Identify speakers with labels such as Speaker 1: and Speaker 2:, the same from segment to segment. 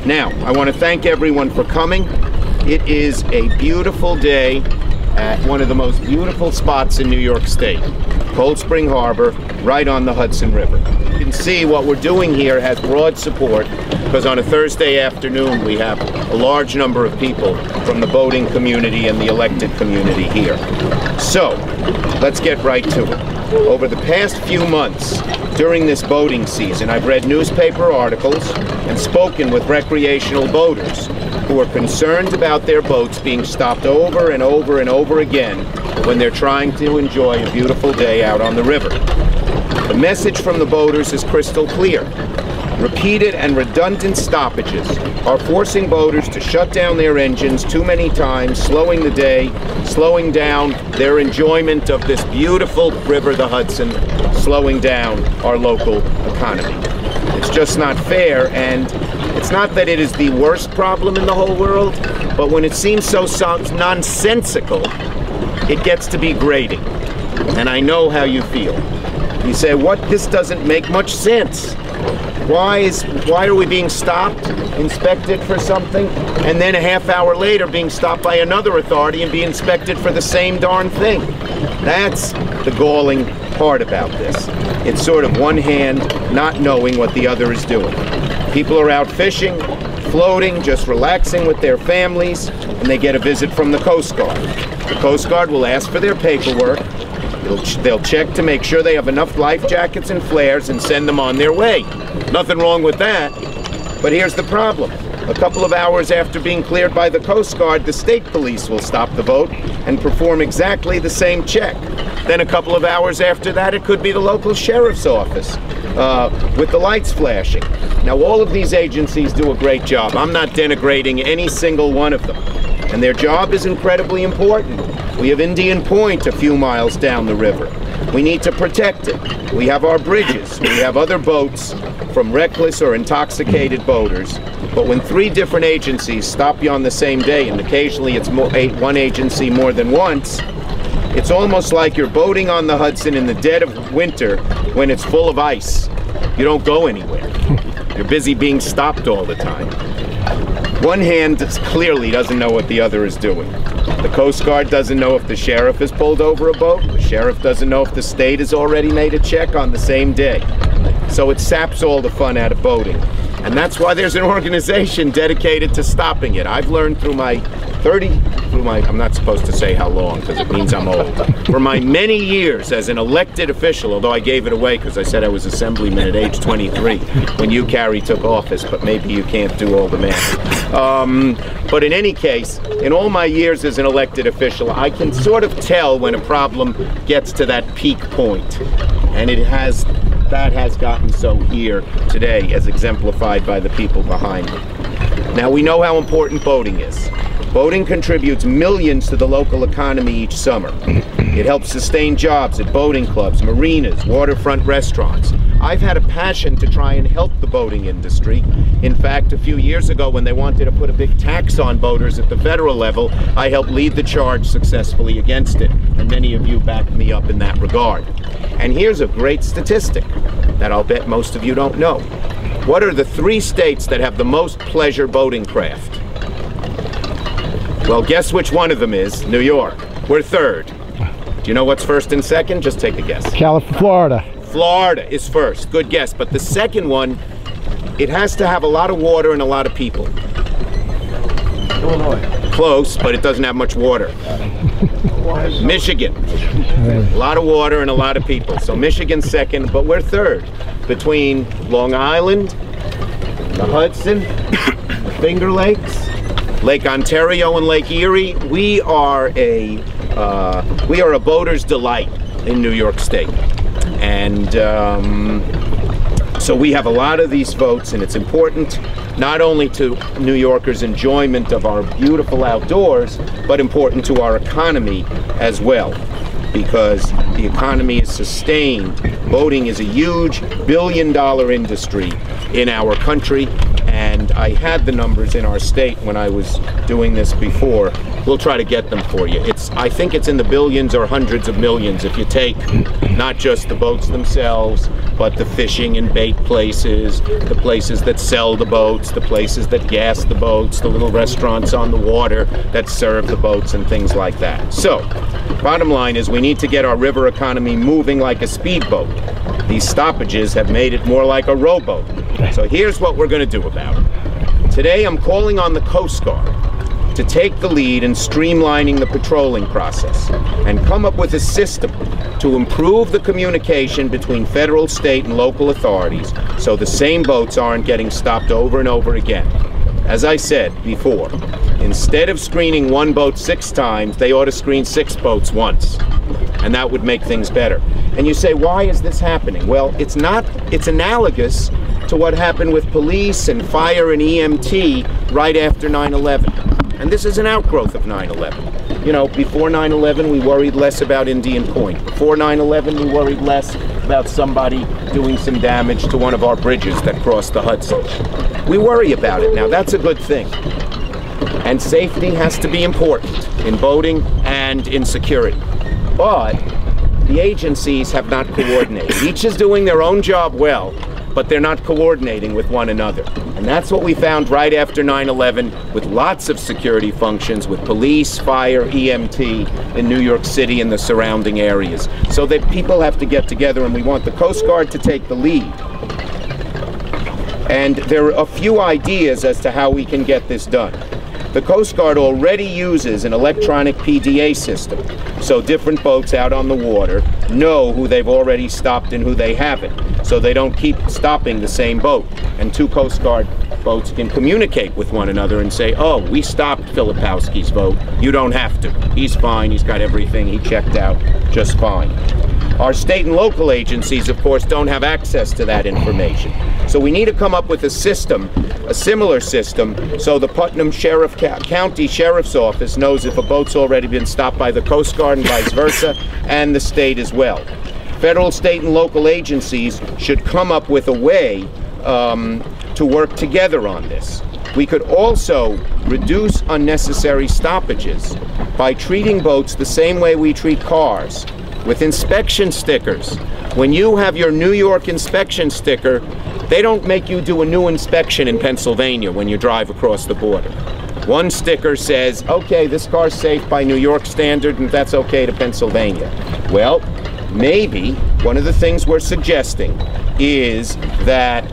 Speaker 1: Now, I want to thank everyone for coming. It is a beautiful day at one of the most beautiful spots in New York State, Cold Spring Harbor, right on the Hudson River. You can see what we're doing here has broad support because on a Thursday afternoon we have a large number of people from the boating community and the elected community here. So, let's get right to it. Over the past few months, during this boating season, I've read newspaper articles and spoken with recreational boaters who are concerned about their boats being stopped over and over and over again when they're trying to enjoy a beautiful day out on the river. The message from the boaters is crystal clear. Repeated and redundant stoppages are forcing boaters to shut down their engines too many times, slowing the day, slowing down their enjoyment of this beautiful river, the Hudson, slowing down our local economy. It's just not fair, and it's not that it is the worst problem in the whole world, but when it seems so nonsensical, it gets to be grating. And I know how you feel. You say, this doesn't make much sense. Why are we being stopped, inspected for something, and then a half hour later being stopped by another authority and being inspected for the same darn thing? That's the galling part about this. It's sort of one hand not knowing what the other is doing. People are out fishing, floating, just relaxing with their families, and they get a visit from the Coast Guard. The Coast Guard will ask for their paperwork. They'll check to make sure they have enough life jackets and flares and send them on their way. Nothing wrong with that. But here's the problem. A couple of hours after being cleared by the Coast Guard, the state police will stop the boat and perform exactly the same check. Then a couple of hours after that, it could be the local sheriff's office with the lights flashing. Now, all of these agencies do a great job. I'm not denigrating any single one of them. And their job is incredibly important. We have Indian Point a few miles down the river. We need to protect it. We have our bridges. We have other boats from reckless or intoxicated boaters. But when 3 different agencies stop you on the same day, and occasionally it's one agency more than once, it's almost like you're boating on the Hudson in the dead of winter when it's full of ice. You don't go anywhere. You're busy being stopped all the time. One hand clearly doesn't know what the other is doing. The Coast Guard doesn't know if the sheriff has pulled over a boat. The sheriff doesn't know if the state has already made a check on the same day. So it saps all the fun out of boating. And that's why there's an organization dedicated to stopping it. I've learned through my I'm not supposed to say how long because it means I'm old. For my many years as an elected official, although I gave it away because I said I was assemblyman at age 23 when you, Carrie, took office, but maybe you can't do all the math. But in any case, in all my years as an elected official, I can sort of tell when a problem gets to that peak point. And that has gotten so here today, as exemplified by the people behind me. Now, we know how important boating is. Boating contributes millions to the local economy each summer. It helps sustain jobs at boating clubs, marinas, waterfront restaurants. I've had a passion to try and help the boating industry. In fact, a few years ago when they wanted to put a big tax on boaters at the federal level, I helped lead the charge successfully against it, and many of you backed me up in that regard. And here's a great statistic that I'll bet most of you don't know. What are the 3 states that have the most pleasure boating craft? Well, guess which one of them is? New York. We're 3rd. Do you know what's 1st and 2nd? Just take a guess.
Speaker 2: Florida.
Speaker 1: Florida is 1st. Good guess. But the 2nd one, it has to have a lot of water and a lot of people.
Speaker 3: Illinois.
Speaker 1: Close, but it doesn't have much water. Michigan. A lot of water and a lot of people. So Michigan's 2nd, but we're 3rd. Between Long Island, the Hudson, the Finger Lakes, Lake Ontario and Lake Erie, we are a boater's delight in New York State. And so we have a lot of these boats, and it's important not only to New Yorkers' enjoyment of our beautiful outdoors, but important to our economy as well, because the economy is sustained. Boating is a huge billion-dollar industry in our country, and I had the numbers in our state when I was doing this before. We'll try to get them for you. I think it's in the billions or hundreds of millions if you take not just the boats themselves, but the fishing and bait places, the places that sell the boats, the places that gas the boats, the little restaurants on the water that serve the boats and things like that. So, bottom line is we need to get our river economy moving like a speedboat. These stoppages have made it more like a rowboat. So here's what we're going to do about it. Today I'm calling on the Coast Guard to take the lead in streamlining the patrolling process and come up with a system to improve the communication between federal, state, and local authorities so the same boats aren't getting stopped over and over again. As I said before, instead of screening one boat 6 times, they ought to screen 6 boats once, and that would make things better. And you say, why is this happening? Well, it's analogous to what happened with police and fire and EMT right after 9/11. And this is an outgrowth of 9/11. You know, before 9/11, we worried less about Indian Point. Before 9/11, we worried less about somebody doing some damage to one of our bridges that crossed the Hudson. We worry about it now. That's a good thing. And safety has to be important in boating and in security. But the agencies have not coordinated. Each is doing their own job well, but they're not coordinating with one another. And that's what we found right after 9/11 with lots of security functions with police, fire, EMT in New York City and the surrounding areas. So that people have to get together, and we want the Coast Guard to take the lead. And there are a few ideas as to how we can get this done. The Coast Guard already uses an electronic PDA system, so different boats out on the water know who they've already stopped and who they haven't, so they don't keep stopping the same boat. And 2 Coast Guard boats can communicate with one another and say, oh, we stopped Filipowski's boat, you don't have to. He's fine, he's got everything, he checked out just fine. Our state and local agencies, of course, don't have access to that information. So we need to come up with a system, a similar system, so the Putnam County Sheriff's Office knows if a boat's already been stopped by the Coast Guard and vice versa, and the state as well. Federal, state, and local agencies should come up with a way to work together on this. We could also reduce unnecessary stoppages by treating boats the same way we treat cars, with inspection stickers. When you have your New York inspection sticker, they don't make you do a new inspection in Pennsylvania when you drive across the border. One sticker says, okay, this car's safe by New York standard, and that's okay to Pennsylvania. Well, maybe one of the things we're suggesting is that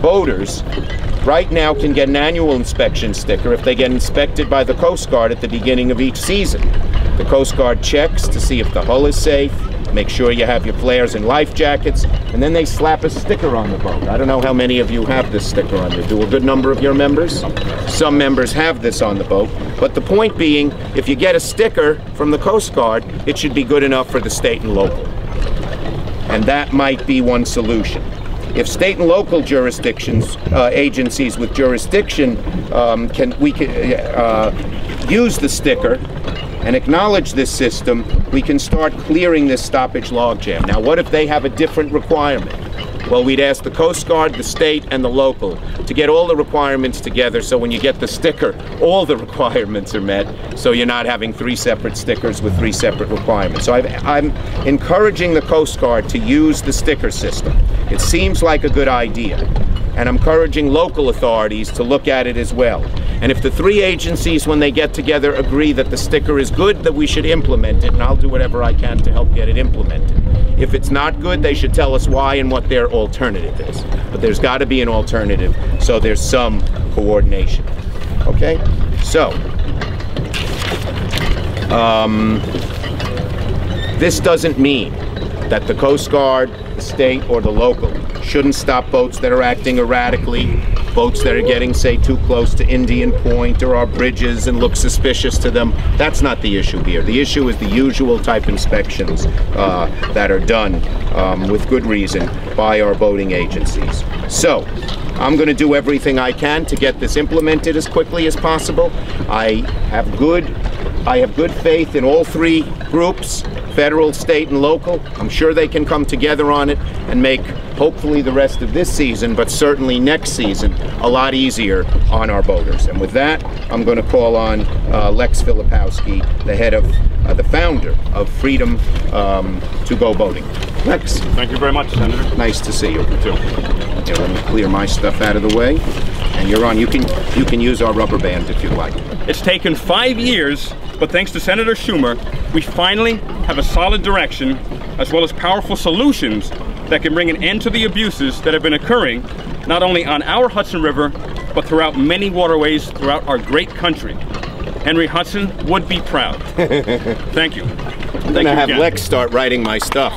Speaker 1: boaters right now can get an annual inspection sticker if they get inspected by the Coast Guard at the beginning of each season. The Coast Guard checks to see if the hull is safe, make sure you have your flares and life jackets, and then they slap a sticker on the boat. I don't know how many of you have this sticker on you. Do a good number of your members? Some members have this on the boat, but the point being, if you get a sticker from the Coast Guard, it should be good enough for the state and local. And that might be one solution. If state and local jurisdictions, agencies with jurisdiction can use the sticker and acknowledge this system, we can start clearing this stoppage logjam. Now, what if they have a different requirement? Well, we'd ask the Coast Guard, the state, and the local to get all the requirements together so when you get the sticker, all the requirements are met, so you're not having 3 separate stickers with 3 separate requirements. So I'm encouraging the Coast Guard to use the sticker system. It seems like a good idea. And I'm encouraging local authorities to look at it as well. And if the 3 agencies, when they get together, agree that the sticker is good, that we should implement it, and I'll do whatever I can to help get it implemented. If it's not good, they should tell us why and what their alternative is. But there's got to be an alternative, so there's some coordination. Okay? So, this doesn't mean that the Coast Guard, the state, or the local shouldn't stop boats that are acting erratically, boats that are getting, say, too close to Indian Point or our bridges and look suspicious to them. That's not the issue here. The issue is the usual type inspections that are done with good reason by our boating agencies. So, I'm going to do everything I can to get this implemented as quickly as possible. I have good faith in all 3 groups, federal, state, and local. I'm sure they can come together on it and make, hopefully, the rest of this season, but certainly next season, a lot easier on our boaters. And with that, I'm going to call on Lex Filipowski, the head of, the founder of Freedom to Go Boating. Lex.
Speaker 2: Thank you very much, Senator.
Speaker 1: Nice to see you.
Speaker 2: You too.
Speaker 1: Here, let me clear my stuff out of the way. And you're on. You can use our rubber band if you like.
Speaker 2: It's taken 5 years, but thanks to Senator Schumer, we finally have a solid direction as well as powerful solutions that can bring an end to the abuses that have been occurring not only on our Hudson River, but throughout many waterways throughout our great country. Henry Hudson would be proud. Thank you.
Speaker 1: I'm going to have Lex start writing my stuff.